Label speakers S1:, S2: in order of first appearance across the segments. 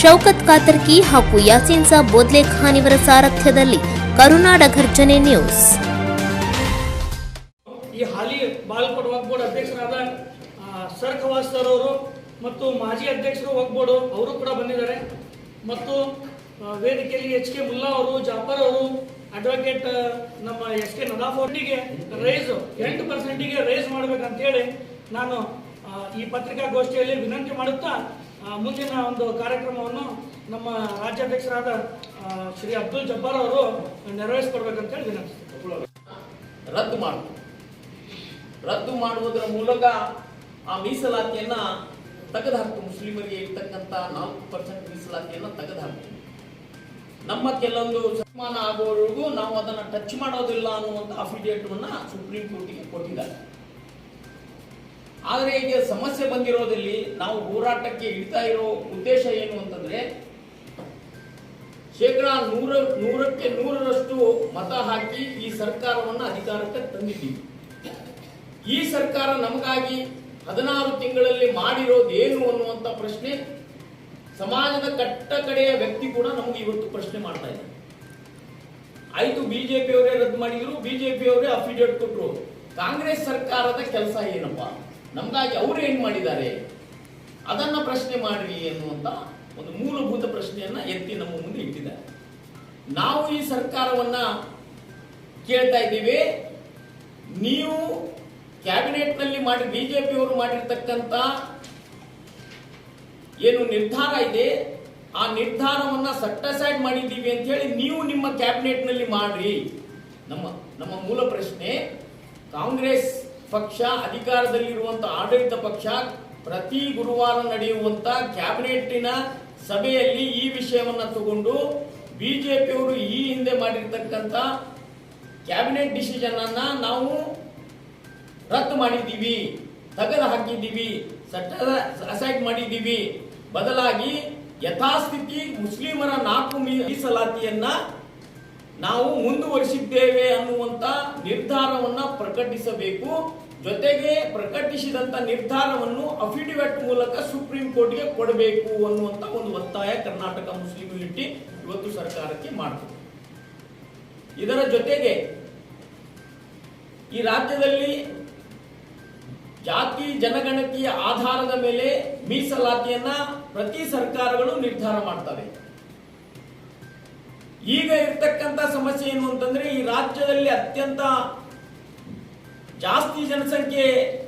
S1: ಶೌಕತ್ ಕಾತರ್ಕಿ ಹಾಗೂ ಯಾಸೀನ್ ಸಾಬ್ ಬೋದ್ಲೆ ಖಾನ್ ಇವರ ಸಾರಥ್ಯದಲ್ಲಿ ಕರುನಾಡ ಘರ್ಜನೆ ನ್ಯೂಸ್.
S2: ಈ ಹಾಲಿ ಬಾಗಲಕೋಟೆ ವಕ್ಫ್ ಬೋರ್ಡ್ ಅಧ್ಯಕ್ಷರಾದ ಸರ್ ಖವಾಸ್ ಸರ್ ಅವರು ಮತ್ತು ಮಾಜಿ ಅಧ್ಯಕ್ಷರು ವಕ್ಫ್ ಬೋರ್ಡ್ ಅವರು ಕೂಡ ಬಂದಿದ್ದಾರೆ ಮತ್ತು ವೇದಿಕೆಯಲ್ಲಿ ಎಚ್ ಕೆ ಮುಲ್ಲಾ ಅವರು, ಜಾಫರ್ ಅವರು, ಅಡ್ವೊಕೇಟ್ ನಮ್ಮ ಎಸ್ ಕೆ ನದಾಫ್ ಅವರಿಗೆ ರೈಸ್ 8% ರೈಸ್ ಮಾಡಬೇಕಂತ ಹೇಳಿ ನಾನು ಈ ಪತ್ರಿಕಾಗೋಷ್ಠಿಯಲ್ಲಿ ವಿನಂತಿ ಮಾಡುತ್ತಾ ಮುಂದಿನ ಒಂದು ಕಾರ್ಯಕ್ರಮವನ್ನು ನಮ್ಮ ರಾಜ್ಯಾಧ್ಯಕ್ಷರಾದ ಶ್ರೀ ಅಬ್ದುಲ್ ಜಬ್ಬಾರ್ ಅವರು ನೆರವೇರಿಸಿಕೊಡ್ಬೇಕಂತ ಹೇಳಿ ವಿನಂತಿಸ್ತೀನಿ.
S3: ರದ್ದು ಮಾಡುವುದರ ಮೂಲಕ ಆ ಮೀಸಲಾತಿಯನ್ನ ತೆಗೆದುಹಾಕ್ತು. ಮುಸ್ಲಿಮರಿಗೆ ಇರ್ತಕ್ಕಂಥ 4% ಮೀಸಲಾತಿಯನ್ನ ತೆಗೆದುಹಾಕ್ತು. ನಮ್ಮ ಕೆಲವೊಂದು ಸನ್ಮಾನ ಆಗುವವರೆಗೂ ನಾವು ಅದನ್ನು ಟಚ್ ಮಾಡೋದಿಲ್ಲ ಅನ್ನುವಂಥ ಅಫಿಡೇವಿಟನ್ನು ಸುಪ್ರೀಂ ಕೋರ್ಟಿಗೆ ಕೊಟ್ಟಿದ್ದಾರೆ. ಆದರೆ ಈಗ ಸಮಸ್ಯೆ ಬಂದಿರೋದಲ್ಲಿ ನಾವು ಹೋರಾಟಕ್ಕೆ ಇಡ್ತಾ ಇರೋ ಉದ್ದೇಶ ಏನು ಅಂತಂದ್ರೆ, 100% ಮತ ಹಾಕಿ ಈ ಸರ್ಕಾರವನ್ನು ಅಧಿಕಾರಕ್ಕೆ ತಂದಿದ್ದೀವಿ. ಈ ಸರ್ಕಾರ ನಮಗಾಗಿ 16 ತಿಂಗಳಲ್ಲಿ ಮಾಡಿರೋದು ಏನು ಅನ್ನುವಂಥ ಪ್ರಶ್ನೆ ಸಮಾಜದ ಕಟ್ಟ ಕಡೆಯ ವ್ಯಕ್ತಿ ಕೂಡ ನಮಗೆ ಇವತ್ತು ಪ್ರಶ್ನೆ ಮಾಡ್ತಾ ಇದ್ದಾರೆ. ಆಯ್ತು, ಬಿಜೆಪಿ ಅವರೇ ರದ್ದು ಮಾಡಿದ್ರು, ಬಿಜೆಪಿ ಅವರೇ ಅಫಿಡೇವಿಟ್ ಕೊಟ್ಟರು. ಕಾಂಗ್ರೆಸ್ ಸರ್ಕಾರದ ಕೆಲಸ ಏನಪ್ಪ, ನಮಗಾಗಿ ಅವರು ಏನ್ ಮಾಡಿದ್ದಾರೆ ಅದನ್ನ ಪ್ರಶ್ನೆ ಮಾಡ್ರಿ ಎನ್ನುವಂತ ಒಂದು ಮೂಲಭೂತ ಪ್ರಶ್ನೆಯನ್ನ ಎತ್ತಿ ನಮ್ಮ ಮುಂದೆ ಇಟ್ಟಿದ್ದಾರೆ. ನಾವು ಈ ಸರ್ಕಾರವನ್ನ ಕೇಳ್ತಾ ಇದ್ದೀವಿ, ನೀವು ಕ್ಯಾಬಿನೆಟ್ ನಲ್ಲಿ ಬಿಜೆಪಿ ಅವರು ಮಾಡಿರ್ತಕ್ಕಂಥ ಏನು ನಿರ್ಧಾರ ಇದೆ ಆ ನಿರ್ಧಾರವನ್ನ ಸೆಟ್ ಮಾಡಿದ್ದೀವಿ ಅಂತ ಹೇಳಿ ನೀವು ನಿಮ್ಮ ಕ್ಯಾಬಿನೆಟ್ ನಲ್ಲಿ ಮಾಡ್ರಿ. ನಮ್ಮ ಮೂಲ ಪ್ರಶ್ನೆ, ಕಾಂಗ್ರೆಸ್ ಪಕ್ಷ ಅಧಿಕಾರದಲ್ಲಿರುವಂತಹ ಆಡಳಿತ ಪಕ್ಷ ಪ್ರತಿ ಗುರುವಾರ ನಡೆಯುವಂತ ಕ್ಯಾಬಿನೆಟ್ಟಿನ ಸಭೆಯಲ್ಲಿ ಈ ವಿಷಯವನ್ನ ತಗೊಂಡು ಬಿಜೆಪಿಯವರು ಈ ಹಿಂದೆ ಮಾಡಿರ್ತಕ್ಕಂಥ ಕ್ಯಾಬಿನೆಟ್ ಡಿಸಿಷನ್ ಅನ್ನ ನಾವು ರದ್ದು ಮಾಡಿದ್ದೀವಿ, ತೆಗೆದು ಹಾಕಿದ್ದೀವಿ, ಅಸೈಡ್ ಮಾಡಿದ್ದೀವಿ, ಬದಲಾಗಿ ಯಥಾಸ್ಥಿತಿ ಮುಸ್ಲಿಮರ 4 ಮೀಸಲಾತಿಯನ್ನ ನಾವು ಮುಂದುವರಿಸಿದ್ದೇವೆ ಅನ್ನುವಂತ ನಿರ್ಧಾರವನ್ನ ಪ್ರಕಟಿಸಬೇಕು. ಜೊತೆಗೆ ಪ್ರಕಟಿಸಿದಂತ ನಿರ್ಧಾರವನ್ನು ಅಫಿಡವಿಟ್ ಮೂಲಕ ಸುಪ್ರೀಂ ಕೋರ್ಟ್ಗೆ ಕೊಡಬೇಕು ಅನ್ನುವಂತ ಒಂದು ಒತ್ತಾಯ ಕರ್ನಾಟಕ ಮುಸ್ಲಿಂ ಯೂನಿಟಿ ಇವತ್ತು ಸರ್ಕಾರಕ್ಕೆ ಮಾಡ್ತದೆ. ಇದರ ಜೊತೆಗೆ ಈ ರಾಜ್ಯದಲ್ಲಿ ಜಾತಿ ಜನಗಣತಿಯ ಆಧಾರದ ಮೇಲೆ ಮೀಸಲಾತಿಯನ್ನ ಪ್ರತಿ ಸರ್ಕಾರಗಳು ನಿರ್ಧಾರ ಮಾಡ್ತವೆ. ಈಗ ಇರ್ತಕ್ಕಂಥ ಸಮಸ್ಯೆ ಏನು ಅಂತಂದ್ರೆ, ಈ ರಾಜ್ಯದಲ್ಲಿ ಅತ್ಯಂತ ಜಾಸ್ತಿ ಜನಸಂಖ್ಯೆ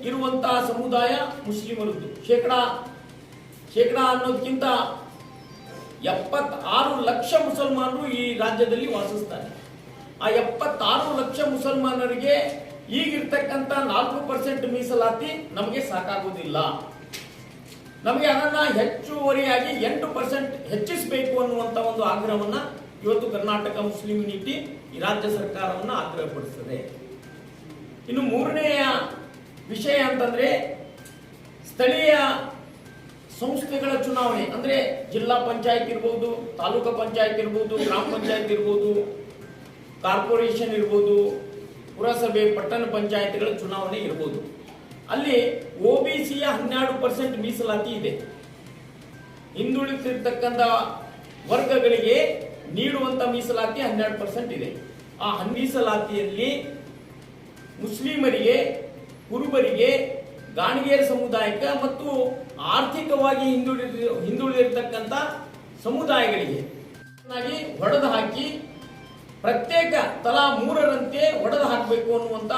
S3: ಇರುವಂತಹ ಸಮುದಾಯ ಮುಸ್ಲಿಮರದ್ದು. ಶೇಕಡ ಅನ್ನೋದಕ್ಕಿಂತ 76 ಲಕ್ಷ ಮುಸಲ್ಮಾನರು ಈ ರಾಜ್ಯದಲ್ಲಿ ವಾಸಿಸ್ತಾರೆ. ಆ 76 ಲಕ್ಷ ಮುಸಲ್ಮಾನರಿಗೆ ಈಗಿರ್ತಕ್ಕಂಥ 4% ಮೀಸಲಾತಿ ನಮಗೆ ಸಾಕಾಗುವುದಿಲ್ಲ. ನಮಗೆ ಅದನ್ನ ಹೆಚ್ಚುವರಿಯಾಗಿ 8% ಹೆಚ್ಚಿಸಬೇಕು ಅನ್ನುವಂತ ಒಂದು ಆಗ್ರಹವನ್ನ ಇವತ್ತು ಕರ್ನಾಟಕ ಮುಸ್ಲಿಂ ಯೂನಿಟಿ ಈ ರಾಜ್ಯ ಸರ್ಕಾರವನ್ನು ಆಗ್ರಹಪಡಿಸುತ್ತದೆ. ಇನ್ನು ಮೂರನೆಯ ವಿಷಯ ಅಂತಂದ್ರೆ, ಸ್ಥಳೀಯ ಸಂಸ್ಥೆಗಳ ಚುನಾವಣೆ ಅಂದ್ರೆ ಜಿಲ್ಲಾ ಪಂಚಾಯತ್ ಇರ್ಬೋದು, ತಾಲೂಕಾ ಪಂಚಾಯತ್ ಇರ್ಬೋದು, ಗ್ರಾಮ ಪಂಚಾಯತ್ ಇರ್ಬೋದು, ಕಾರ್ಪೊರೇಷನ್ ಇರ್ಬೋದು, ಪುರಸಭೆ, ಪಟ್ಟಣ ಪಂಚಾಯತ್ಗಳ ಚುನಾವಣೆ ಇರ್ಬೋದು. ಅಲ್ಲಿ OBCಯ 12% ಮೀಸಲಾತಿ ಇದೆ. ಹಿಂದುಳಿದಿರ್ತಕ್ಕಂಥ ವರ್ಗಗಳಿಗೆ ನೀಡುವಂತ ಮೀಸಲಾತಿ 12% ಇದೆ. ಆ ಮೀಸಲಾತಿಯಲ್ಲಿ ಮುಸ್ಲಿಮರಿಗೆ, ಕುರುಬರಿಗೆ, ಗಾಣಿಗೇರ ಸಮುದಾಯಕ್ಕೆ ಮತ್ತು ಆರ್ಥಿಕವಾಗಿ ಹಿಂದುಳಿದಿರ್ತಕ್ಕಂಥ ಸಮುದಾಯಗಳಿಗೆ ಹೊಡೆದು ಹಾಕಿ ಪ್ರತ್ಯೇಕ ತಲಾ 3ರಂತೆ ಹೊಡೆದು ಹಾಕಬೇಕು ಅನ್ನುವಂತ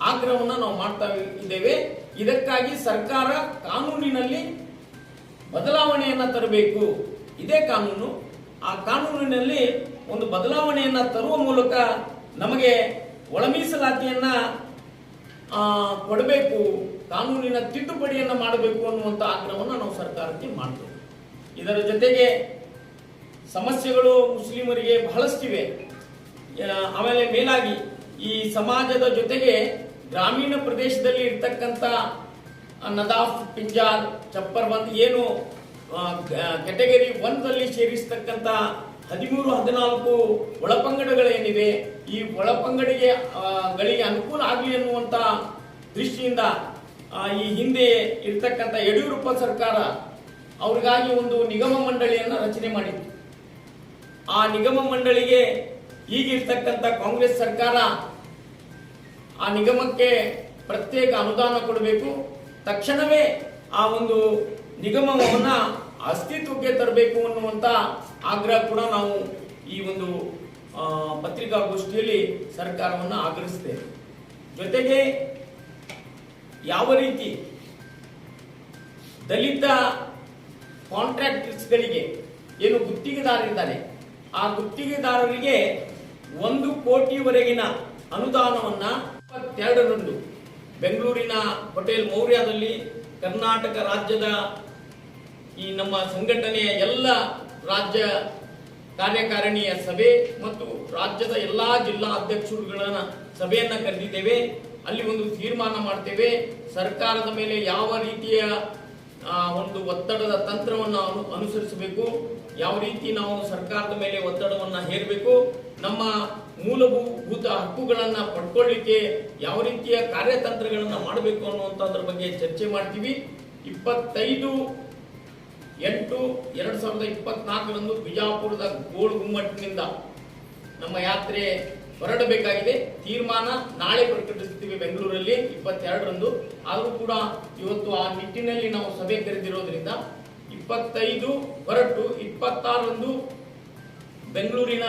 S3: ಆಗ್ರಹವನ್ನು ನಾವು ಮಾಡ್ತಾ ಇದ್ದೇವೆ. ಇದಕ್ಕಾಗಿ ಸರ್ಕಾರ ಕಾನೂನಿನಲ್ಲಿ ಬದಲಾವಣೆಯನ್ನ ತರಬೇಕು. ಇದೇ ಕಾನೂನು. ಆ ಕಾನೂನಿನಲ್ಲಿ ಒಂದು ಬದಲಾವಣೆಯನ್ನ ತರುವ ಮೂಲಕ ನಮಗೆ ಒಳ ಮೀಸಲಾತಿಯನ್ನ ಕೊಡಬೇಕು, ಕಾನೂನಿನ ತಿದ್ದುಪಡಿಯನ್ನ ಮಾಡಬೇಕು ಅನ್ನುವಂತ ಆಗ್ರಹವನ್ನು ನಾವು ಸರ್ಕಾರಕ್ಕೆ ಮಾಡ್ತೇವೆ. ಇದರ ಜೊತೆಗೆ ಸಮಸ್ಯೆಗಳು ಮುಸ್ಲಿಮರಿಗೆ ಬಹಳಷ್ಟಿವೆ. ಆಮೇಲೆ ಮೇಲಾಗಿ ಈ ಸಮಾಜದ ಜೊತೆಗೆ ಗ್ರಾಮೀಣ ಪ್ರದೇಶದಲ್ಲಿ ಇರ್ತಕ್ಕಂಥ ನದಾಫ್, ಪಿಂಜಾರ್, ಚಪ್ಪರ್ ಬಂದ್ ಏನು ಕ್ಯಾಟಗರಿ 1ರಲ್ಲಿ ಸೇರಿಸತಕ್ಕಂಥ 13-14 ಒಳಪಂಗಡಗಳೇನಿವೆ, ಈ ಒಳಪಂಗಡಿಗಳಿಗೆ ಅನುಕೂಲ ಆಗಲಿ ಅನ್ನುವಂತ ದೃಷ್ಟಿಯಿಂದ ಈ ಹಿಂದೆ ಇರ್ತಕ್ಕಂಥ ಯಡಿಯೂರಪ್ಪ ಸರ್ಕಾರ ಅವ್ರಿಗಾಗಿ ಒಂದು ನಿಗಮ ಮಂಡಳಿಯನ್ನು ರಚನೆ ಮಾಡಿತ್ತು. ಆ ನಿಗಮ ಮಂಡಳಿಗೆ ಈಗಿರ್ತಕ್ಕಂಥ ಕಾಂಗ್ರೆಸ್ ಸರ್ಕಾರ ಆ ನಿಗಮಕ್ಕೆ ಪ್ರತ್ಯೇಕ ಅನುದಾನ ಕೊಡಬೇಕು, ತಕ್ಷಣವೇ ಆ ಒಂದು ನಿಗಮವನ್ನ ಅಸ್ತಿತ್ವಕ್ಕೆ ತರಬೇಕು ಅನ್ನುವಂತ ಆಗ್ರಹ ಕೂಡ ನಾವು ಈ ಒಂದು ಪತ್ರಿಕಾಗೋಷ್ಠಿಯಲ್ಲಿ ಸರ್ಕಾರವನ್ನು ಆಗ್ರಹಿಸ್ತೇವೆ. ಜೊತೆಗೆ ಯಾವ ರೀತಿ ದಲಿತ ಕಾಂಟ್ರಾಕ್ಟರ್ಸ್ಗಳಿಗೆ ಏನು ಗುತ್ತಿಗೆದಾರರಿದ್ದಾರೆ ಆ ಗುತ್ತಿಗೆದಾರರಿಗೆ 1 ಕೋಟಿವರೆಗಿನ ಅನುದಾನವನ್ನ 22ರಂದು ಬೆಂಗಳೂರಿನ ಹೋಟೆಲ್ ಮೌರ್ಯದಲ್ಲಿ ಕರ್ನಾಟಕ ರಾಜ್ಯದ ಈ ನಮ್ಮ ಸಂಘಟನೆಯ ಎಲ್ಲ ರಾಜ್ಯ ಕಾರ್ಯಕಾರಿಣಿಯ ಸಭೆ ಮತ್ತು ರಾಜ್ಯದ ಎಲ್ಲಾ ಜಿಲ್ಲಾ ಅಧ್ಯಕ್ಷರುಗಳ ಸಭೆಯನ್ನ ಕರೆದಿದ್ದೇವೆ. ಅಲ್ಲಿ ಒಂದು ತೀರ್ಮಾನ ಮಾಡ್ತೇವೆ. ಸರ್ಕಾರದ ಮೇಲೆ ಯಾವ ರೀತಿಯ ಒಂದು ಒತ್ತಡದ ತಂತ್ರವನ್ನು ಅನುಸರಿಸಬೇಕು, ಯಾವ ರೀತಿ ನಾವು ಸರ್ಕಾರದ ಮೇಲೆ ಒತ್ತಡವನ್ನು ಹೇರಬೇಕು, ನಮ್ಮ ಮೂಲಭೂತ ಹಕ್ಕುಗಳನ್ನ ಪಡ್ಕೊಳ್ಳಿಕ್ಕೆ ಯಾವ ರೀತಿಯ ಕಾರ್ಯತಂತ್ರಗಳನ್ನ ಮಾಡಬೇಕು ಅನ್ನುವಂಥದ್ರ ಬಗ್ಗೆ ಚರ್ಚೆ ಮಾಡ್ತೀವಿ. 25/8/2024 ಬಿಜಾಪುರದ ಗೋಳ್ ಗುಮ್ಮಟ್ನಿಂದ ನಮ್ಮ ಯಾತ್ರೆ ಹೊರಡಬೇಕಾಗಿದೆ. ತೀರ್ಮಾನ ನಾಳೆ ಪ್ರಕಟಿಸ್ತೀವಿ ಬೆಂಗಳೂರಲ್ಲಿ 22ರಂದು. ಆದರೂ ಕೂಡ ಇವತ್ತು ಆ ನಿಟ್ಟಿನಲ್ಲಿ ನಾವು ಸಭೆ ಕರೆದಿರೋದ್ರಿಂದ 25 ಹೊರಟು 26ರಂದು ಬೆಂಗಳೂರಿನ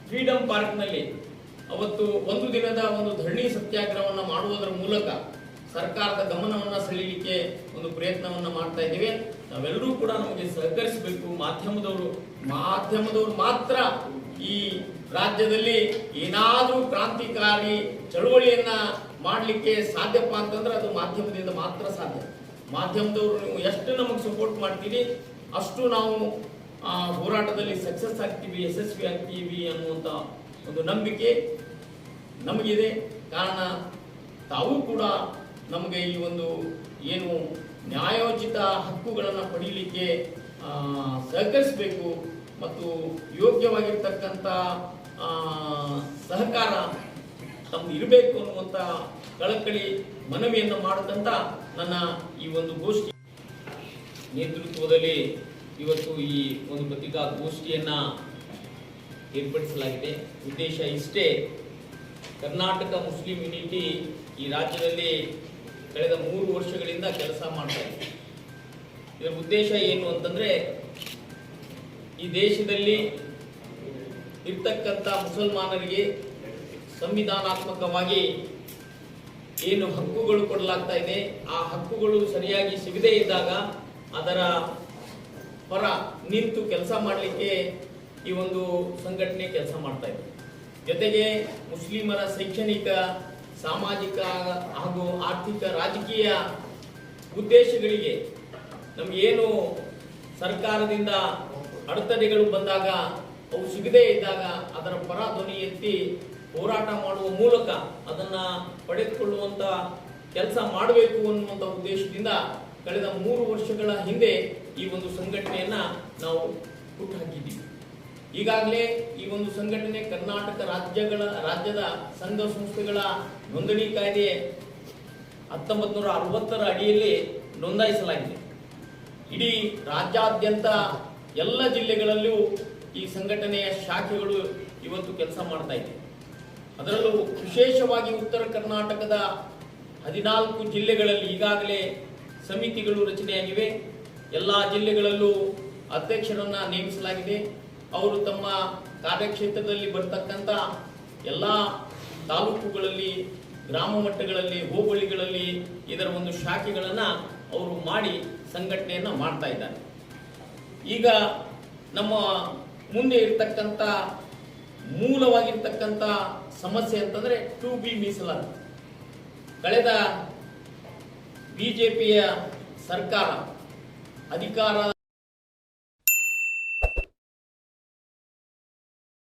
S3: ಫ್ರೀಡಂ ಪಾರ್ಕ್ನಲ್ಲಿ ಅವತ್ತು ಒಂದು ದಿನದ ಒಂದು ಧರಣಿ ಸತ್ಯಾಗ್ರಹವನ್ನು ಮಾಡುವುದರ ಮೂಲಕ ಸರ್ಕಾರದ ಗಮನವನ್ನು ಸೆಳೆಯಲಿಕ್ಕೆ ಒಂದು ಪ್ರಯತ್ನವನ್ನು ಮಾಡ್ತಾ ಇದ್ದೇವೆ. ನಾವೆಲ್ಲರೂ ಕೂಡ ನಮಗೆ ಸಹಕರಿಸಬೇಕು. ಮಾಧ್ಯಮದವರು ಮಾತ್ರ ಈ ರಾಜ್ಯದಲ್ಲಿ ಏನಾದರೂ ಕ್ರಾಂತಿಕಾರಿ ಚಳವಳಿಯನ್ನ ಮಾಡಲಿಕ್ಕೆ ಸಾಧ್ಯಪ್ಪ ಅಂತಂದ್ರೆ ಅದು ಮಾಧ್ಯಮದಿಂದ ಮಾತ್ರ ಸಾಧ್ಯ. ಮಾಧ್ಯಮದವರು ನೀವು ಎಷ್ಟು ನಮಗೆ ಸಪೋರ್ಟ್ ಮಾಡ್ತೀರಿ ಅಷ್ಟು ನಾವು ಹೋರಾಟದಲ್ಲಿ ಸಕ್ಸಸ್ ಆಗ್ತೀವಿ, ಯಶಸ್ವಿ ಆಗ್ತೀವಿ ಅನ್ನುವಂಥ ಒಂದು ನಂಬಿಕೆ ನಮಗಿದೆ. ಕಾರಣ ತಾವು ಕೂಡ ನಮಗೆ ಈ ಒಂದು ಏನು ನ್ಯಾಯೋಚಿತ ಹಕ್ಕುಗಳನ್ನು ಪಡೀಲಿಕ್ಕೆ ಸಹಕರಿಸಬೇಕು ಮತ್ತು ಯೋಗ್ಯವಾಗಿರ್ತಕ್ಕಂಥ ಸಹಕಾರ ತಮ್ದು ಇರಬೇಕು ಅನ್ನುವಂಥ ಕಳಕಳಿ ಮನವಿಯನ್ನು ಮಾಡದಂತ ನನ್ನ ಈ ಒಂದು ಗೋಷ್ಠಿ ನೇತೃತ್ವದಲ್ಲಿ ಇವತ್ತು ಈ ಒಂದು ಪತ್ರಿಕಾಗೋಷ್ಠಿಯನ್ನ ಏರ್ಪಡಿಸಲಾಗಿದೆ. ಉದ್ದೇಶ ಇಷ್ಟೇ, ಕರ್ನಾಟಕ ಮುಸ್ಲಿಂ ಯೂನಿಟಿ ಈ ರಾಜ್ಯದಲ್ಲಿ ಕಳೆದ 3 ವರ್ಷಗಳಿಂದ ಕೆಲಸ ಮಾಡ್ತಾ ಇದೆ. ಇದರ ಉದ್ದೇಶ ಏನು ಅಂತಂದ್ರೆ ಈ ದೇಶದಲ್ಲಿ ಇರ್ತಕ್ಕಂಥ ಮುಸಲ್ಮಾನರಿಗೆ ಸಂವಿಧಾನಾತ್ಮಕವಾಗಿ ಏನು ಹಕ್ಕುಗಳು ಕೊಡಲಾಗ್ತಾ ಇದೆ ಆ ಹಕ್ಕುಗಳು ಸರಿಯಾಗಿ ಸಿಗದೇ ಇದ್ದಾಗ ಅದರ ಪರ ನಿಂತು ಕೆಲಸ ಮಾಡಲಿಕ್ಕೆ ಈ ಒಂದು ಸಂಘಟನೆ ಕೆಲಸ ಮಾಡ್ತಾ ಇದೆ. ಜೊತೆಗೆ ಮುಸ್ಲಿಮರ ಶೈಕ್ಷಣಿಕ, ಸಾಮಾಜಿಕ ಹಾಗೂ ಆರ್ಥಿಕ, ರಾಜಕೀಯ ಉದ್ದೇಶಗಳಿಗೆ ನಮಗೇನು ಸರ್ಕಾರದಿಂದ ಅಡೆತಡೆಗಳು ಬಂದಾಗ ಅವು ಸಿಗದೇ ಇದ್ದಾಗ ಅದರ ಪರ ಧ್ವನಿ ಎತ್ತಿ ಹೋರಾಟ ಮಾಡುವ ಮೂಲಕ ಅದನ್ನ ಪಡೆದುಕೊಳ್ಳುವಂತ ಕೆಲಸ ಮಾಡಬೇಕು ಅನ್ನುವಂಥ ಉದ್ದೇಶದಿಂದ ಕಳೆದ 3 ವರ್ಷಗಳ ಹಿಂದೆ ಈ ಒಂದು ಸಂಘಟನೆಯನ್ನ ನಾವು ಹುಟ್ಟುಹಾಕಿದ್ದೀವಿ. ಈಗಾಗಲೇ ಈ ಒಂದು ಸಂಘಟನೆ ಕರ್ನಾಟಕ ರಾಜ್ಯದ ಸಂಘ ಸಂಸ್ಥೆಗಳ ನೋಂದಣಿ ಕಾಯ್ದೆ 1960ರ ಅಡಿಯಲ್ಲಿ ನೋಂದಾಯಿಸಲಾಗಿದೆ. ಇಡೀ ರಾಜ್ಯಾದ್ಯಂತ ಎಲ್ಲ ಜಿಲ್ಲೆಗಳಲ್ಲೂ ಈ ಸಂಘಟನೆಯ ಶಾಖೆಗಳು ಇವತ್ತು ಕೆಲಸ ಮಾಡ್ತಾ ಇದೆ. ಅದರಲ್ಲೂ ವಿಶೇಷವಾಗಿ ಉತ್ತರ ಕರ್ನಾಟಕದ 14 ಜಿಲ್ಲೆಗಳಲ್ಲಿ ಈಗಾಗಲೇ ಸಮಿತಿಗಳು ರಚನೆಯಾಗಿವೆ. ಎಲ್ಲ ಜಿಲ್ಲೆಗಳಲ್ಲೂ ಅಧ್ಯಕ್ಷರನ್ನ ನೇಮಿಸಲಾಗಿದೆ. ಅವರು ತಮ್ಮ ಕಾರ್ಯಕ್ಷೇತ್ರದಲ್ಲಿ ಬರ್ತಕ್ಕಂಥ ಎಲ್ಲ ತಾಲೂಕುಗಳಲ್ಲಿ, ಗ್ರಾಮ ಮಟ್ಟಗಳಲ್ಲಿ, ಹೋಬಳಿಗಳಲ್ಲಿ ಇದರ ಒಂದು ಶಾಖೆಗಳನ್ನ ಅವರು ಮಾಡಿ ಸಂಘಟನೆಯನ್ನ ಮಾಡ್ತಾ ಇದ್ದಾರೆ. ಈಗ ನಮ್ಮ ಮುಂದೆ ಇರ್ತಕ್ಕಂಥ ಮೂಲವಾಗಿರ್ತಕ್ಕಂಥ ಸಮಸ್ಯೆ ಅಂತಂದ್ರೆ 2B ಮೀಸಲಾತಿ. ಕಳೆದ ಬಿಜೆಪಿಯ ಸರ್ಕಾರ ಅಧಿಕಾರ